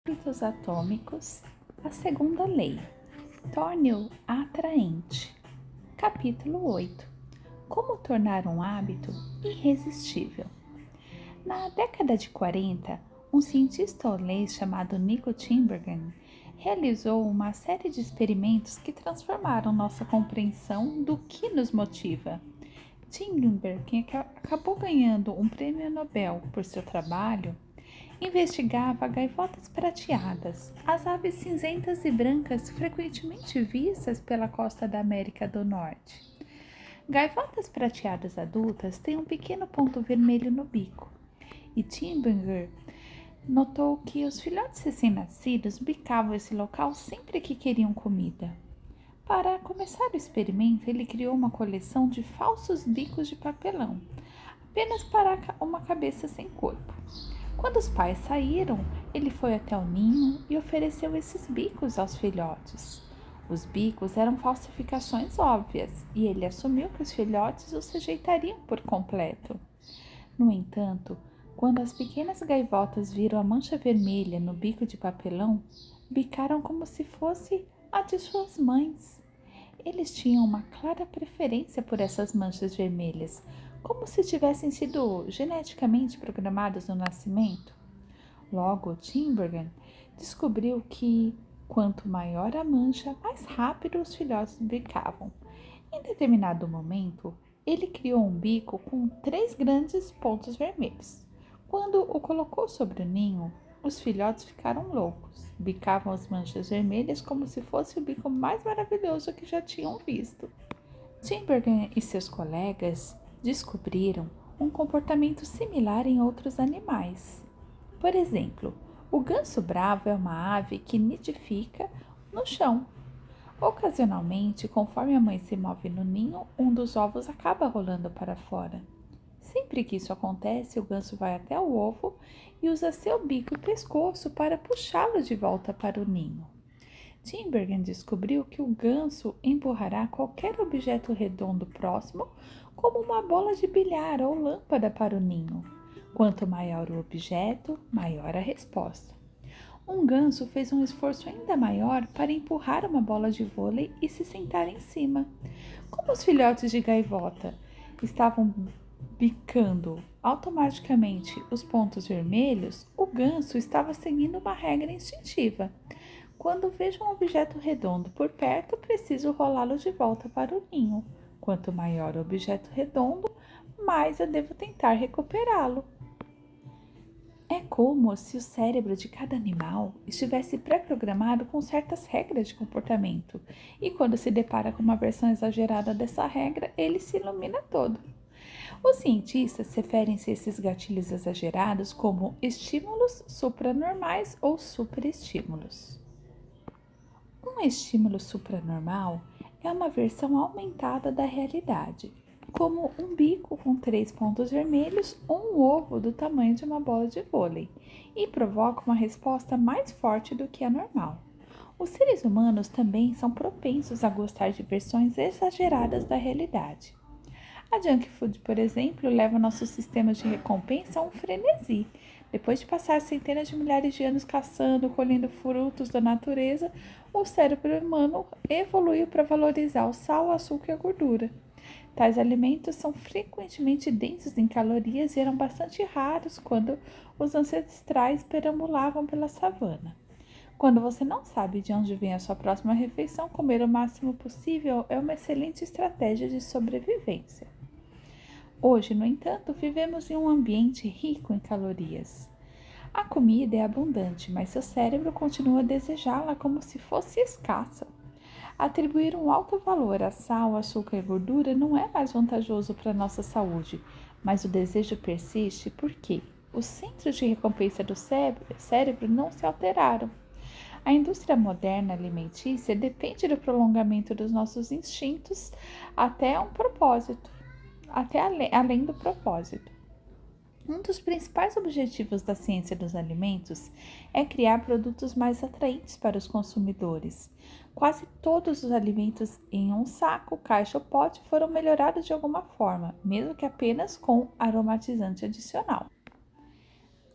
Hábitos atômicos, a segunda lei. Torne-o atraente. Capítulo 8. Como tornar um hábito irresistível. Na década de 40, um cientista holandês chamado Nico Tinbergen realizou uma série de experimentos que transformaram nossa compreensão do que nos motiva. Tinbergen, que acabou ganhando um prêmio Nobel por seu trabalho, investigava gaivotas prateadas, as aves cinzentas e brancas frequentemente vistas pela costa da América do Norte. Gaivotas prateadas adultas têm um pequeno ponto vermelho no bico, e Timberger notou que os filhotes recém-nascidos bicavam esse local sempre que queriam comida. Para começar o experimento, ele criou uma coleção de falsos bicos de papelão, apenas para uma cabeça sem corpo. Quando os pais saíram, ele foi até o ninho e ofereceu esses bicos aos filhotes. Os bicos eram falsificações óbvias e ele assumiu que os filhotes os rejeitariam por completo. No entanto, quando as pequenas gaivotas viram a mancha vermelha no bico de papelão, bicaram como se fosse a de suas mães. Eles tinham uma clara preferência por essas manchas vermelhas, como se tivessem sido geneticamente programados no nascimento. Logo, Tinbergen descobriu que, quanto maior a mancha, mais rápido os filhotes bicavam. Em determinado momento, ele criou um bico com 3 grandes pontos vermelhos. Quando o colocou sobre o ninho, os filhotes ficaram loucos. Bicavam as manchas vermelhas como se fosse o bico mais maravilhoso que já tinham visto. Tinbergen e seus colegas descobriram um comportamento similar em outros animais. Por exemplo, o ganso bravo é uma ave que nidifica no chão. Ocasionalmente, conforme a mãe se move no ninho, um dos ovos acaba rolando para fora. Sempre que isso acontece, o ganso vai até o ovo e usa seu bico e pescoço para puxá-lo de volta para o ninho. Tinbergen descobriu que o ganso empurrará qualquer objeto redondo próximo, como uma bola de bilhar ou lâmpada, para o ninho. Quanto maior o objeto, maior a resposta. Um ganso fez um esforço ainda maior para empurrar uma bola de vôlei e se sentar em cima. Como os filhotes de gaivota estavam bicando automaticamente os pontos vermelhos, o ganso estava seguindo uma regra instintiva. Quando vejo um objeto redondo por perto, preciso rolá-lo de volta para o ninho. Quanto maior o objeto redondo, mais eu devo tentar recuperá-lo. É como se o cérebro de cada animal estivesse pré-programado com certas regras de comportamento, e quando se depara com uma versão exagerada dessa regra, ele se ilumina todo. Os cientistas referem-se a esses gatilhos exagerados como estímulos supranormais ou superestímulos. Um estímulo supranormal é uma versão aumentada da realidade, como um bico com 3 pontos vermelhos ou um ovo do tamanho de uma bola de vôlei, e provoca uma resposta mais forte do que a normal. Os seres humanos também são propensos a gostar de versões exageradas da realidade. A junk food, por exemplo, leva nosso sistema de recompensa a um frenesi. Depois de passar centenas de milhares de anos caçando, colhendo frutos da natureza, o cérebro humano evoluiu para valorizar o sal, o açúcar e a gordura. Tais alimentos são frequentemente densos em calorias e eram bastante raros quando os ancestrais perambulavam pela savana. Quando você não sabe de onde vem a sua próxima refeição, comer o máximo possível é uma excelente estratégia de sobrevivência. Hoje, no entanto, vivemos em um ambiente rico em calorias. A comida é abundante, mas seu cérebro continua a desejá-la como se fosse escassa. Atribuir um alto valor a sal, açúcar e gordura não é mais vantajoso para a nossa saúde, mas o desejo persiste porque os centros de recompensa do cérebro não se alteraram. A indústria moderna alimentícia depende do prolongamento dos nossos instintos até um propósito, até além do propósito. Um dos principais objetivos da ciência dos alimentos é criar produtos mais atraentes para os consumidores. Quase todos os alimentos em um saco, caixa ou pote foram melhorados de alguma forma, mesmo que apenas com aromatizante adicional.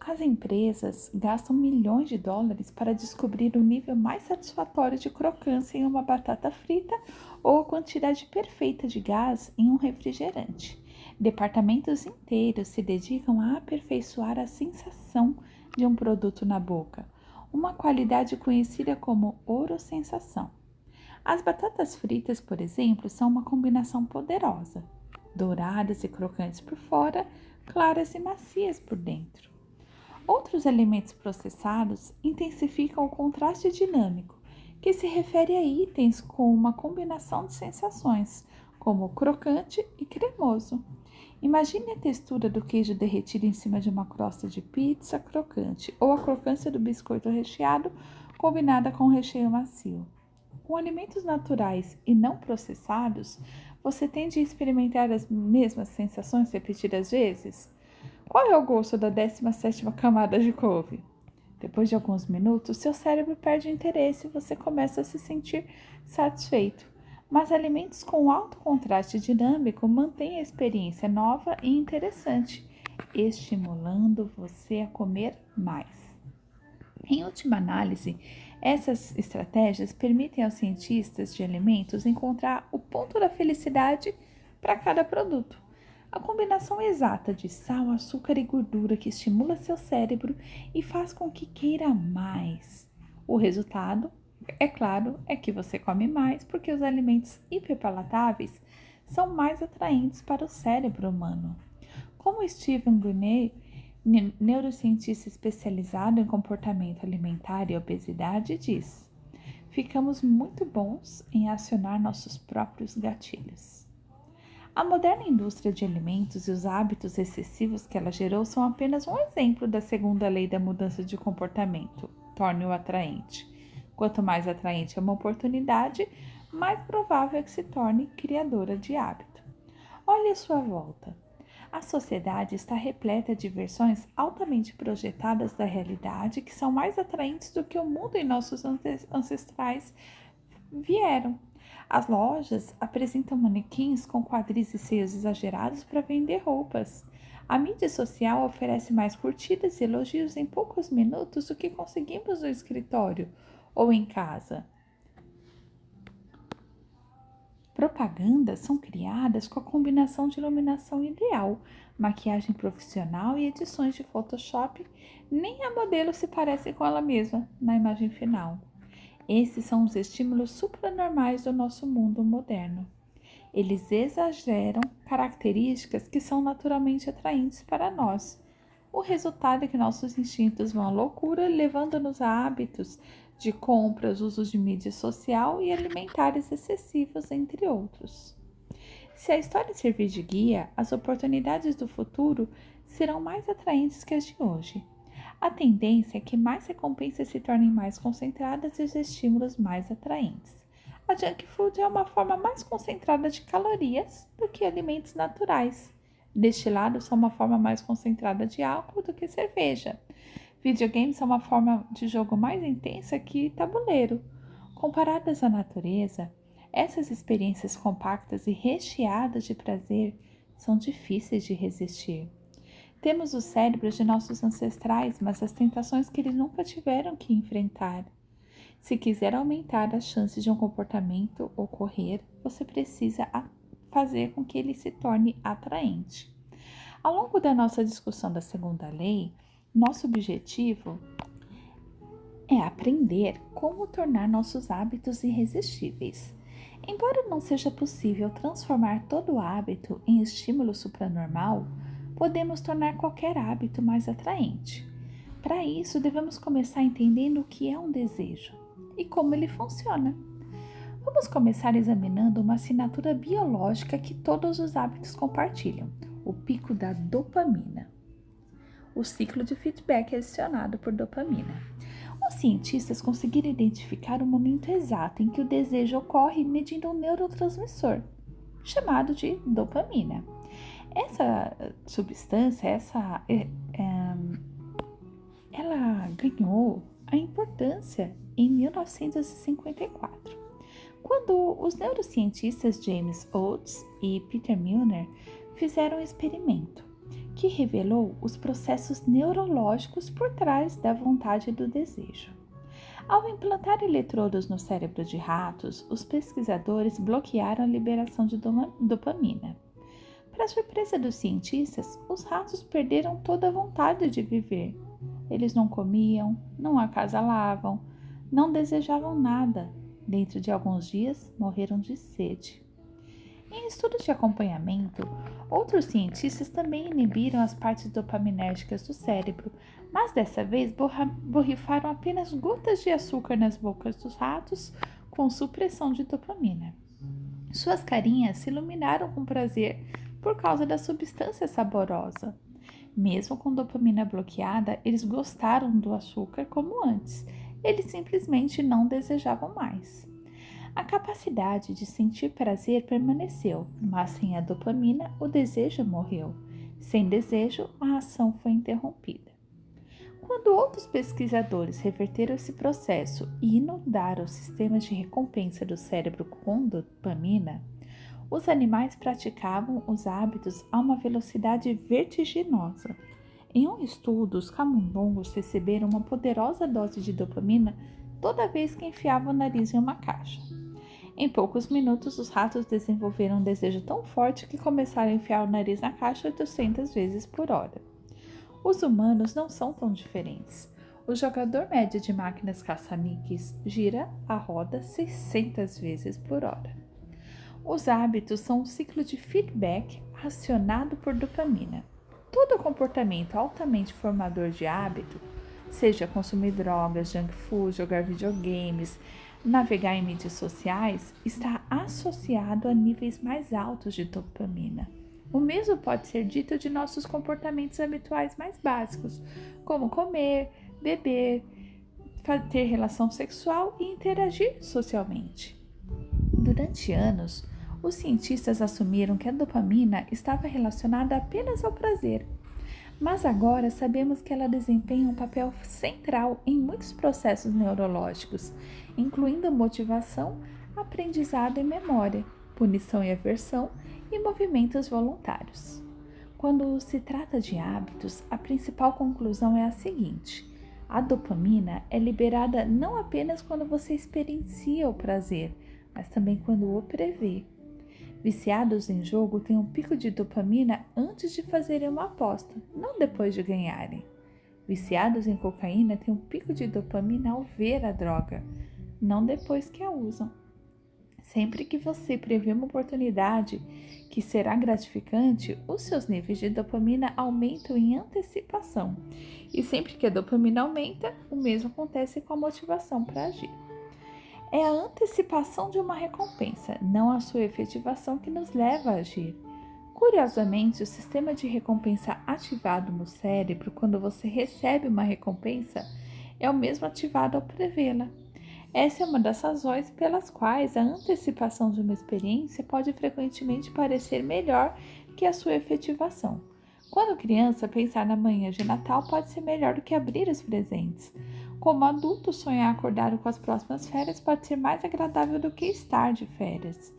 As empresas gastam milhões de dólares para descobrir o nível mais satisfatório de crocância em uma batata frita ou a quantidade perfeita de gás em um refrigerante. Departamentos inteiros se dedicam a aperfeiçoar a sensação de um produto na boca, uma qualidade conhecida como ouro-sensação. As batatas fritas, por exemplo, são uma combinação poderosa, douradas e crocantes por fora, claras e macias por dentro. Outros alimentos processados intensificam o contraste dinâmico, que se refere a itens com uma combinação de sensações, como crocante e cremoso. Imagine a textura do queijo derretido em cima de uma crosta de pizza crocante ou a crocância do biscoito recheado combinada com um recheio macio. Com alimentos naturais e não processados, você tende a experimentar as mesmas sensações repetidas vezes? Qual é o gosto da 17ª camada de couve? Depois de alguns minutos, seu cérebro perde interesse e você começa a se sentir satisfeito. Mas alimentos com alto contraste dinâmico mantêm a experiência nova e interessante, estimulando você a comer mais. Em última análise, essas estratégias permitem aos cientistas de alimentos encontrar o ponto da felicidade para cada produto. A combinação exata de sal, açúcar e gordura que estimula seu cérebro e faz com que queira mais. O resultado, é claro, é que você come mais porque os alimentos hiperpalatáveis são mais atraentes para o cérebro humano. Como Stephen Guyenet, neurocientista especializado em comportamento alimentar e obesidade, diz: ficamos muito bons em acionar nossos próprios gatilhos. A moderna indústria de alimentos e os hábitos excessivos que ela gerou são apenas um exemplo da segunda lei da mudança de comportamento, torne-o atraente. Quanto mais atraente é uma oportunidade, mais provável é que se torne criadora de hábito. Olhe à sua volta. A sociedade está repleta de versões altamente projetadas da realidade que são mais atraentes do que o mundo e nossos ancestrais vieram. As lojas apresentam manequins com quadris e seios exagerados para vender roupas. A mídia social oferece mais curtidas e elogios em poucos minutos do que conseguimos no escritório ou em casa. Propagandas são criadas com a combinação de iluminação ideal, maquiagem profissional e edições de Photoshop. Nem a modelo se parece com ela mesma na imagem final. Esses são os estímulos supranormais do nosso mundo moderno. Eles exageram características que são naturalmente atraentes para nós. O resultado é que nossos instintos vão à loucura, levando-nos a hábitos de compras, usos de mídia social e alimentares excessivos, entre outros. Se a história servir de guia, as oportunidades do futuro serão mais atraentes que as de hoje. A tendência é que mais recompensas se tornem mais concentradas e os estímulos mais atraentes. A junk food é uma forma mais concentrada de calorias do que alimentos naturais. Destilados são uma forma mais concentrada de álcool do que cerveja. Videogames são uma forma de jogo mais intensa que tabuleiro. Comparadas à natureza, essas experiências compactas e recheadas de prazer são difíceis de resistir. Temos os cérebros de nossos ancestrais, mas as tentações que eles nunca tiveram que enfrentar. Se quiser aumentar as chances de um comportamento ocorrer, você precisa fazer com que ele se torne atraente. Ao longo da nossa discussão da segunda lei, nosso objetivo é aprender como tornar nossos hábitos irresistíveis. Embora não seja possível transformar todo hábito em estímulo supranormal, podemos tornar qualquer hábito mais atraente. Para isso, devemos começar entendendo o que é um desejo e como ele funciona. Vamos começar examinando uma assinatura biológica que todos os hábitos compartilham: o pico da dopamina. O ciclo de feedback é acionado por dopamina. Os cientistas conseguiram identificar o momento exato em que o desejo ocorre medindo um neurotransmissor, chamado de dopamina. Essa substância, ela ganhou a importância em 1954, quando os neurocientistas James Oates e Peter Milner fizeram um experimento. que revelou os processos neurológicos por trás da vontade e do desejo. Ao implantar eletrodos no cérebro de ratos, os pesquisadores bloquearam a liberação de dopamina. Para surpresa dos cientistas, os ratos perderam toda a vontade de viver. Eles não comiam, não acasalavam, não desejavam nada. Dentro de alguns dias, morreram de sede. Em estudos de acompanhamento, outros cientistas também inibiram as partes dopaminérgicas do cérebro, mas dessa vez borrifaram apenas gotas de açúcar nas bocas dos ratos com supressão de dopamina. Suas carinhas se iluminaram com prazer por causa da substância saborosa. Mesmo com dopamina bloqueada, eles gostaram do açúcar como antes. Eles simplesmente não desejavam mais. A capacidade de sentir prazer permaneceu, mas sem a dopamina, o desejo morreu. Sem desejo, a ação foi interrompida. Quando outros pesquisadores reverteram esse processo e inundaram os sistemas de recompensa do cérebro com dopamina, os animais praticavam os hábitos a uma velocidade vertiginosa. Em um estudo, os camundongos receberam uma poderosa dose de dopamina toda vez que enfiavam o nariz em uma caixa. Em poucos minutos, os ratos desenvolveram um desejo tão forte que começaram a enfiar o nariz na caixa 800 vezes por hora. Os humanos não são tão diferentes. O jogador médio de máquinas caça-níqueis gira a roda 600 vezes por hora. Os hábitos são um ciclo de feedback acionado por dopamina. Todo comportamento altamente formador de hábito, seja consumir drogas, junk food, jogar videogames, navegar em mídias sociais, está associado a níveis mais altos de dopamina. O mesmo pode ser dito de nossos comportamentos habituais mais básicos, como comer, beber, ter relação sexual e interagir socialmente. Durante anos, os cientistas assumiram que a dopamina estava relacionada apenas ao prazer, mas agora sabemos que ela desempenha um papel central em muitos processos neurológicos, incluindo motivação, aprendizado e memória, punição e aversão e movimentos voluntários. Quando se trata de hábitos, a principal conclusão é a seguinte: a dopamina é liberada não apenas quando você experiencia o prazer, mas também quando o prevê. Viciados em jogo têm um pico de dopamina antes de fazerem uma aposta, não depois de ganharem. Viciados em cocaína têm um pico de dopamina ao ver a droga, não depois que a usam. Sempre que você prevê uma oportunidade que será gratificante, os seus níveis de dopamina aumentam em antecipação. E sempre que a dopamina aumenta, o mesmo acontece com a motivação para agir. É a antecipação de uma recompensa, não a sua efetivação, que nos leva a agir. Curiosamente, o sistema de recompensa ativado no cérebro quando você recebe uma recompensa é o mesmo ativado ao prevê-la. Essa é uma das razões pelas quais a antecipação de uma experiência pode frequentemente parecer melhor que a sua efetivação. Quando criança, pensar na manhã de Natal pode ser melhor do que abrir os presentes. Como adulto, sonhar acordado com as próximas férias pode ser mais agradável do que estar de férias.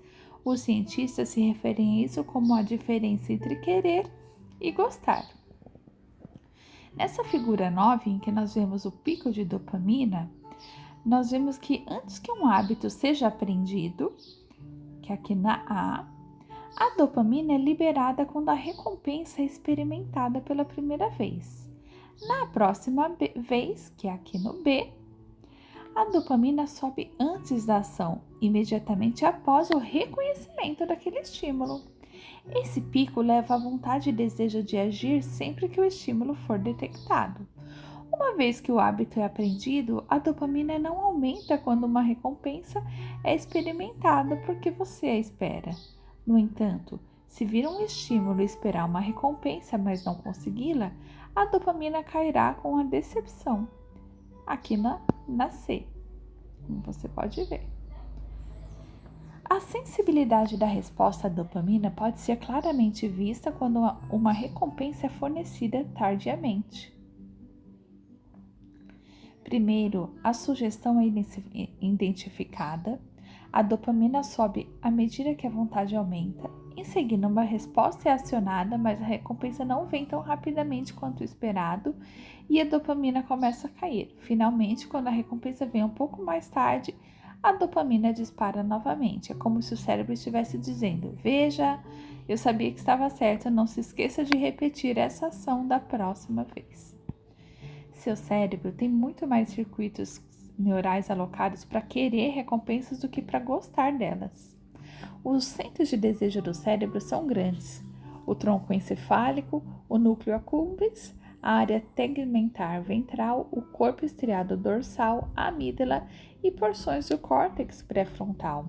Os cientistas se referem a isso como a diferença entre querer e gostar. Nessa figura 9, em que nós vemos o pico de dopamina, nós vemos que antes que um hábito seja aprendido, que aqui na a dopamina é liberada quando a recompensa é experimentada pela primeira vez. Na próxima vez, que é aqui no B, a dopamina sobe antes da ação, imediatamente após o reconhecimento daquele estímulo. Esse pico leva à vontade e desejo de agir sempre que o estímulo for detectado. Uma vez que o hábito é aprendido, a dopamina não aumenta quando uma recompensa é experimentada porque você a espera. No entanto, se vir um estímulo e esperar uma recompensa, mas não consegui-la, a dopamina cairá com a decepção. Aqui na C, como você pode ver. A sensibilidade da resposta à dopamina pode ser claramente vista quando uma recompensa é fornecida tardiamente. Primeiro, a sugestão é identificada, A dopamina sobe à medida que a vontade aumenta. Em seguida, uma resposta é acionada, mas a recompensa não vem tão rapidamente quanto o esperado e a dopamina começa a cair. Finalmente, quando a recompensa vem um pouco mais tarde, a dopamina dispara novamente. É como se o cérebro estivesse dizendo: Veja, eu sabia que estava certo, não se esqueça de repetir essa ação da próxima vez. Seu cérebro tem muito mais circuitos neurais alocados para querer recompensas do que para gostar delas. Os centros de desejo do cérebro são grandes: o tronco encefálico, o núcleo accumbens, a área tegmentar ventral, o corpo estriado dorsal, a amígdala e porções do córtex pré-frontal.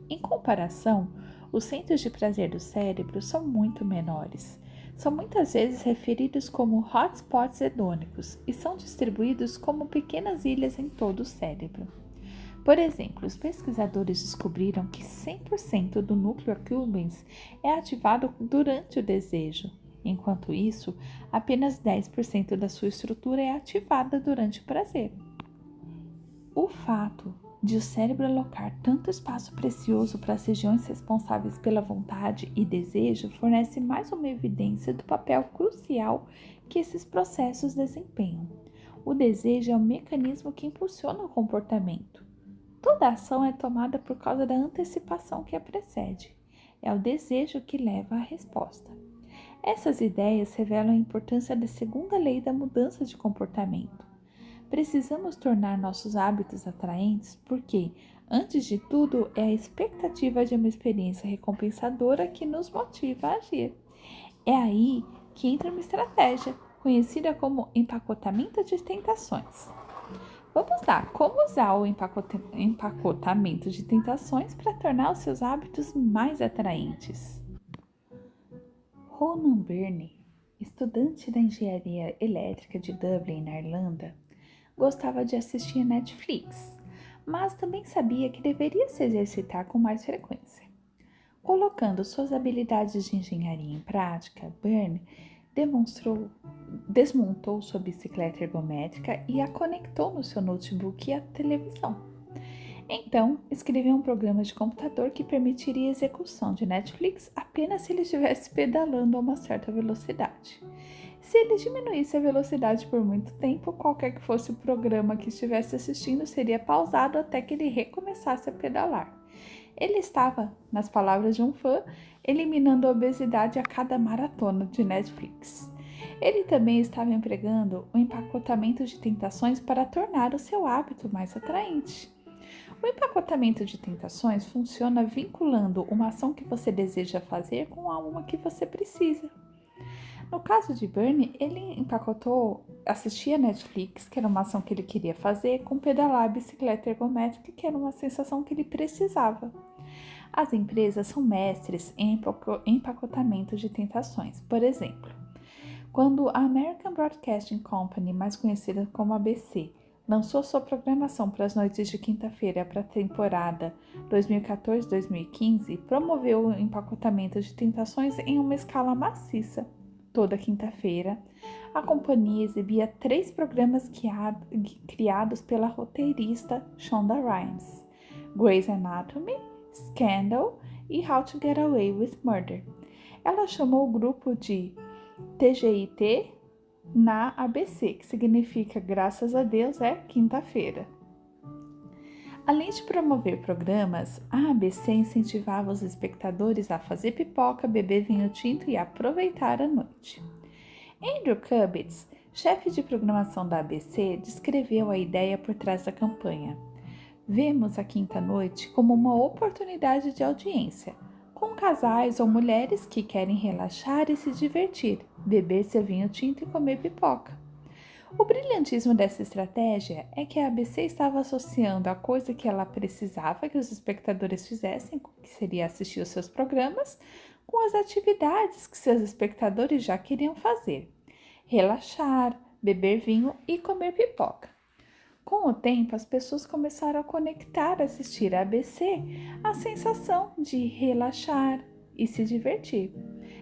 Em comparação, os centros de prazer do cérebro são muito menores. São muitas vezes referidos como hotspots hedônicos e são distribuídos como pequenas ilhas em todo o cérebro. Por exemplo, os pesquisadores descobriram que 100% do núcleo accumbens é ativado durante o desejo. Enquanto isso, apenas 10% da sua estrutura é ativada durante o prazer. O fato de o cérebro alocar tanto espaço precioso para as regiões responsáveis pela vontade e desejo fornece mais uma evidência do papel crucial que esses processos desempenham. O desejo é o mecanismo que impulsiona o comportamento. Toda ação é tomada por causa da antecipação que a precede. É o desejo que leva à resposta. Essas ideias revelam a importância da segunda lei da mudança de comportamento. Precisamos tornar nossos hábitos atraentes porque, antes de tudo, é a expectativa de uma experiência recompensadora que nos motiva a agir. É aí que entra uma estratégia, conhecida como empacotamento de tentações. Vamos lá, como usar o empacotamento de tentações para tornar os seus hábitos mais atraentes? Ronan Byrne, estudante da engenharia elétrica de Dublin, na Irlanda, gostava de assistir Netflix, mas também sabia que deveria se exercitar com mais frequência. Colocando suas habilidades de engenharia em prática, Byrne desmontou sua bicicleta ergométrica e a conectou no seu notebook e à televisão. Então, escreveu um programa de computador que permitiria a execução de Netflix apenas se ele estivesse pedalando a uma certa velocidade. Se ele diminuísse a velocidade por muito tempo, qualquer que fosse o programa que estivesse assistindo seria pausado até que ele recomeçasse a pedalar. Ele estava, nas palavras de um fã, eliminando a obesidade a cada maratona de Netflix. Ele também estava empregando o empacotamento de tentações para tornar o seu hábito mais atraente. O empacotamento de tentações funciona vinculando uma ação que você deseja fazer com uma que você precisa. No caso de Bernie, ele empacotou assistir a Netflix, que era uma ação que ele queria fazer, com pedalar a bicicleta ergométrica, que era uma sensação que ele precisava. As empresas são mestres em empacotamento de tentações. Por exemplo, quando a American Broadcasting Company, mais conhecida como ABC, lançou sua programação para as noites de quinta-feira para a temporada 2014-2015, promoveu o empacotamento de tentações em uma escala maciça. Toda quinta-feira, a companhia exibia 3 programas criados pela roteirista Shonda Rhimes: Grey's Anatomy, Scandal e How to Get Away with Murder. Ela chamou o grupo de TGIT na ABC, que significa graças a Deus é quinta-feira. Além de promover programas, a ABC incentivava os espectadores a fazer pipoca, beber vinho tinto e aproveitar a noite. Andrew Kubitz, chefe de programação da ABC, descreveu a ideia por trás da campanha. Vemos a quinta-noite como uma oportunidade de audiência, com casais ou mulheres que querem relaxar e se divertir, beber seu vinho tinto e comer pipoca. O brilhantismo dessa estratégia é que a ABC estava associando a coisa que ela precisava que os espectadores fizessem, que seria assistir os seus programas, com as atividades que seus espectadores já queriam fazer: relaxar, beber vinho e comer pipoca. Com o tempo, as pessoas começaram a conectar assistir a ABC à sensação de relaxar e se divertir.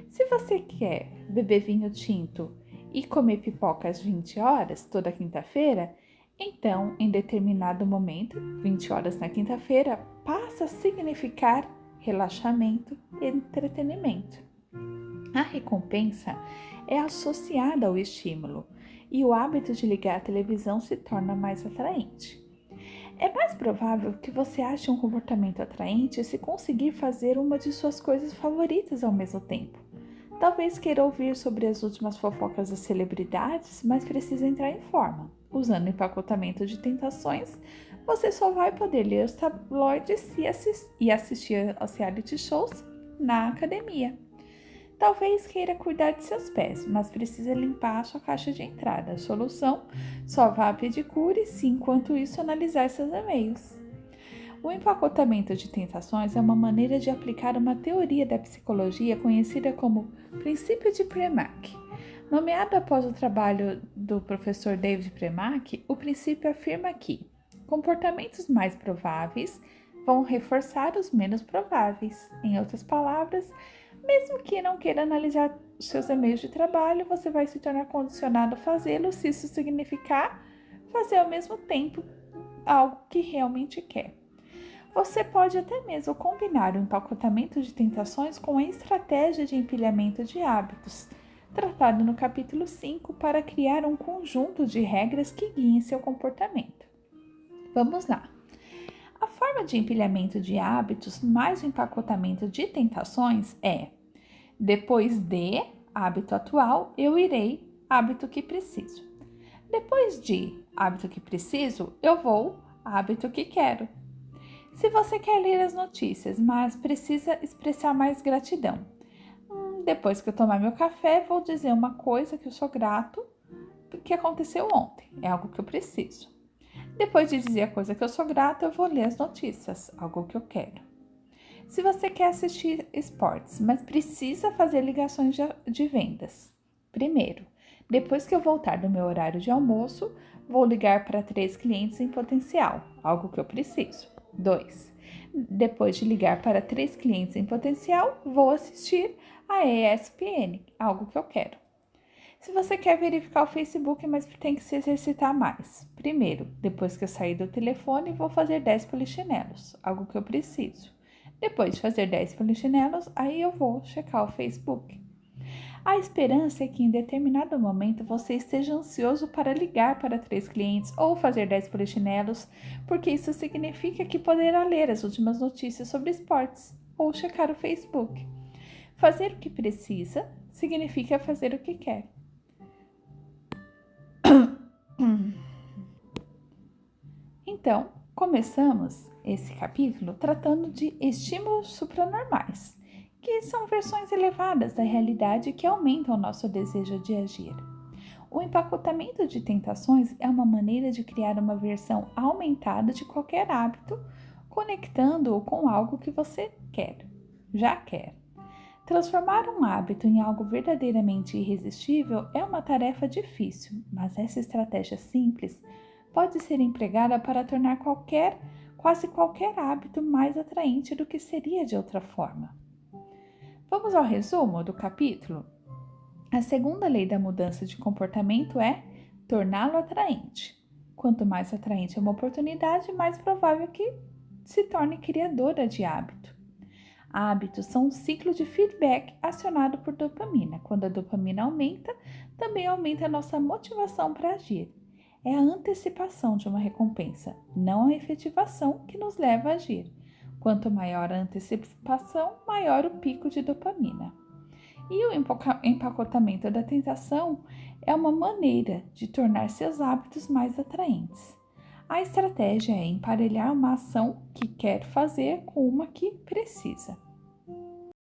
Se você quer beber vinho tinto e comer pipoca às 20 horas, toda quinta-feira, Então, em determinado momento, 20 horas na quinta-feira, passa a significar relaxamento e entretenimento. A recompensa é associada ao estímulo e o hábito de ligar a televisão se torna mais atraente. É mais provável que você ache um comportamento atraente se conseguir fazer uma de suas coisas favoritas ao mesmo tempo. Talvez queira ouvir sobre as últimas fofocas das celebridades, mas precisa entrar em forma. Usando o empacotamento de tentações, você só vai poder ler os tabloides e assistir aos reality shows na academia. Talvez queira cuidar de seus pés, mas precisa limpar a sua caixa de entrada. A solução: só vá a pedicure se enquanto isso analisar seus e-mails. O empacotamento de tentações é uma maneira de aplicar uma teoria da psicologia conhecida como princípio de Premack. Nomeado após o trabalho do professor David Premack, o princípio afirma que comportamentos mais prováveis vão reforçar os menos prováveis. Em outras palavras, mesmo que não queira analisar seus e-mails de trabalho, você vai se tornar condicionado a fazê-lo se isso significar fazer ao mesmo tempo algo que realmente quer. Você pode até mesmo combinar o empacotamento de tentações com a estratégia de empilhamento de hábitos, tratado no capítulo 5, para criar um conjunto de regras que guiem seu comportamento. Vamos lá! A forma de empilhamento de hábitos mais o empacotamento de tentações é: depois de hábito atual, eu irei hábito que preciso. Depois de hábito que preciso, eu vou hábito que quero. Se você quer ler as notícias, mas precisa expressar mais gratidão, depois que eu tomar meu café, vou dizer uma coisa que eu sou grato que aconteceu ontem. É algo que eu preciso. Depois de dizer a coisa que eu sou grato, eu vou ler as notícias, algo que eu quero. Se você quer assistir esportes, mas precisa fazer ligações de vendas, primeiro, depois que eu voltar do meu horário de almoço, vou ligar para 3 clientes em potencial, algo que eu preciso. 2. Depois de ligar para 3 clientes em potencial, vou assistir a ESPN, algo que eu quero. Se você quer verificar o Facebook, mas tem que se exercitar mais. Primeiro, depois que eu sair do telefone, vou fazer 10 polichinelos, algo que eu preciso. Depois de fazer 10 polichinelos, aí eu vou checar o Facebook. A esperança é que em determinado momento você esteja ansioso para ligar para 3 clientes ou fazer 10 polichinelos, porque isso significa que poderá ler as últimas notícias sobre esportes ou checar o Facebook. Fazer o que precisa significa fazer o que quer. Então, começamos esse capítulo tratando de estímulos supranormais, que são versões elevadas da realidade que aumentam o nosso desejo de agir. O empacotamento de tentações é uma maneira de criar uma versão aumentada de qualquer hábito, conectando-o com algo que você já quer. Transformar um hábito em algo verdadeiramente irresistível é uma tarefa difícil, mas essa estratégia simples pode ser empregada para tornar quase qualquer hábito mais atraente do que seria de outra forma. Vamos ao resumo do capítulo? A segunda lei da mudança de comportamento é torná-lo atraente. Quanto mais atraente é uma oportunidade, mais provável que se torne criadora de hábito. Hábitos são um ciclo de feedback acionado por dopamina. Quando a dopamina aumenta, também aumenta a nossa motivação para agir. É a antecipação de uma recompensa, não a efetivação, que nos leva a agir. Quanto maior a antecipação, maior o pico de dopamina. E o empacotamento da tentação é uma maneira de tornar seus hábitos mais atraentes. A estratégia é emparelhar uma ação que quer fazer com uma que precisa.